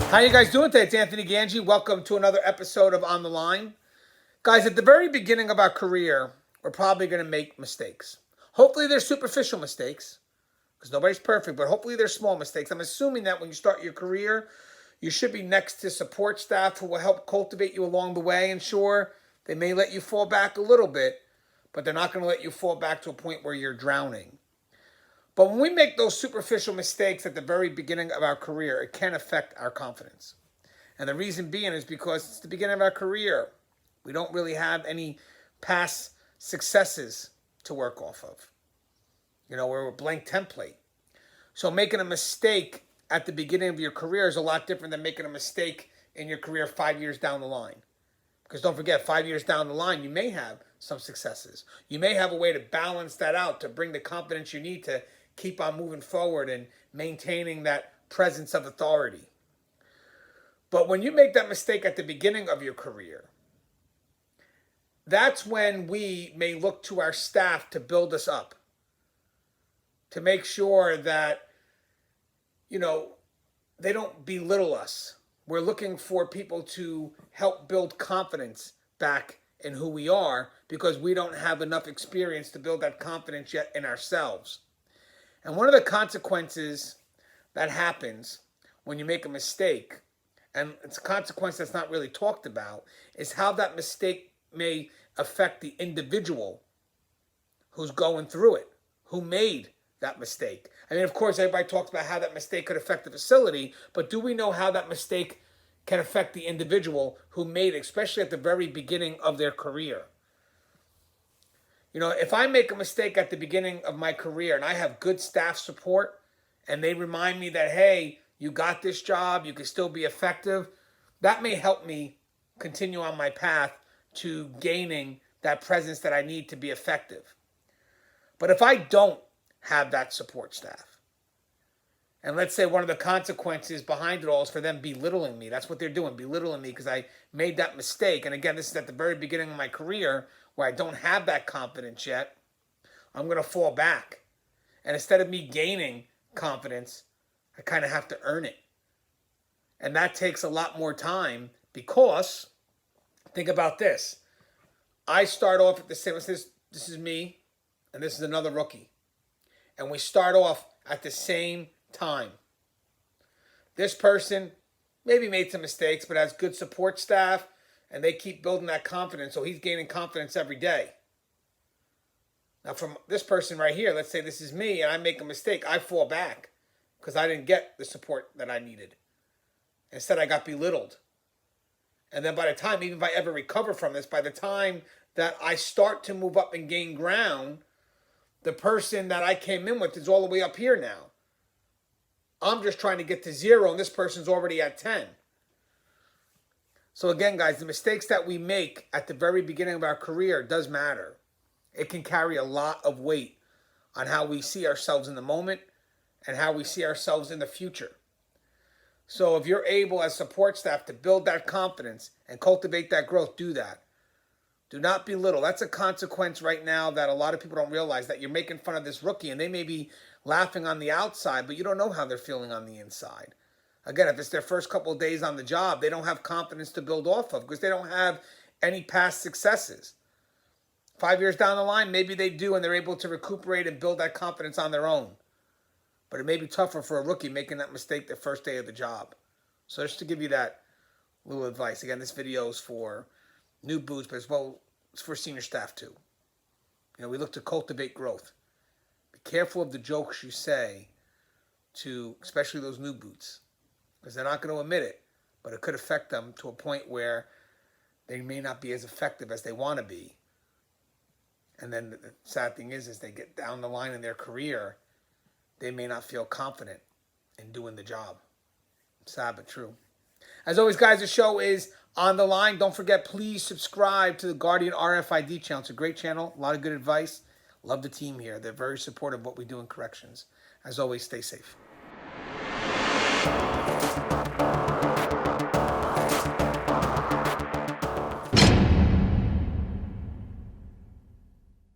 How you guys doing today? It's Anthony Gangi. Welcome to another episode of On the Line. Guys, at the very beginning of our career, we're probably going to make mistakes. Hopefully they're superficial mistakes, because nobody's perfect, but hopefully they're small mistakes. I'm assuming that when you start your career, you should be next to support staff who will help cultivate you along the way. And sure, they may let you fall back a little bit, but they're not going to let you fall back to a point where you're drowning. But when we make those superficial mistakes at the very beginning of our career, it can affect our confidence. And the reason being is because it's the beginning of our career. We don't really have any past successes to work off of. We're a blank template. So making a mistake at the beginning of your career is a lot different than making a mistake in your career 5 years down the line. Because don't forget, 5 years down the line, you may have some successes. You may have a way to balance that out, to bring the confidence you need to keep on moving forward and maintaining that presence of authority. But when you make that mistake at the beginning of your career, that's when we may look to our staff to build us up, to make sure that, they don't belittle us. We're looking for people to help build confidence back in who we are because we don't have enough experience to build that confidence yet in ourselves. And one of the consequences that happens when you make a mistake, and it's a consequence that's not really talked about, is how that mistake may affect the individual who's going through it, who made that mistake. I mean, of course, everybody talks about how that mistake could affect the facility, but do we know how that mistake can affect the individual who made it, especially at the very beginning of their career? If I make a mistake at the beginning of my career and I have good staff support and they remind me that, hey, you got this job, you can still be effective, that may help me continue on my path to gaining that presence that I need to be effective. But if I don't have that support staff, and let's say one of the consequences behind it all is for them belittling me. That's what they're doing, belittling me because I made that mistake. And again, this is at the very beginning of my career where I don't have that confidence yet. I'm going to fall back. And instead of me gaining confidence, I kind of have to earn it. And that takes a lot more time because, think about this. I start off at the same, this is me, and this is another rookie. And we start off at the same time. This person maybe made some mistakes, but has good support staff, and they keep building that confidence, so he's gaining confidence every day. Now, from this person right here, let's say this is me, and I make a mistake, I fall back because I didn't get the support that I needed. Instead, I got belittled. And then by the time, even if I ever recover from this, by the time that I start to move up and gain ground, the person that I came in with is all the way up here now. I'm just trying to get to 0, and this person's already at 10. So again, guys, the mistakes that we make at the very beginning of our career does matter. It can carry a lot of weight on how we see ourselves in the moment and how we see ourselves in the future. So if you're able as support staff to build that confidence and cultivate that growth, do that. Do not belittle. That's a consequence right now that a lot of people don't realize, that you're making fun of this rookie and they may be laughing on the outside, but you don't know how they're feeling on the inside. Again, if it's their first couple of days on the job, they don't have confidence to build off of because they don't have any past successes. 5 years down the line, maybe they do and they're able to recuperate and build that confidence on their own. But it may be tougher for a rookie making that mistake the first day of the job. So just to give you that little advice. Again, this video is for new boots, but as well, it's for senior staff too. We look to cultivate growth. Be careful of the jokes you say to, especially those new boots, because they're not going to admit it, but it could affect them to a point where they may not be as effective as they want to be. And then the sad thing is they get down the line in their career, they may not feel confident in doing the job. Sad but true. As always, guys, the show is On the Line. Don't forget, please subscribe to the Guardian RFID channel. It's a great channel. A lot of good advice. Love the team here. They're very supportive of what we do in corrections. As always, stay safe.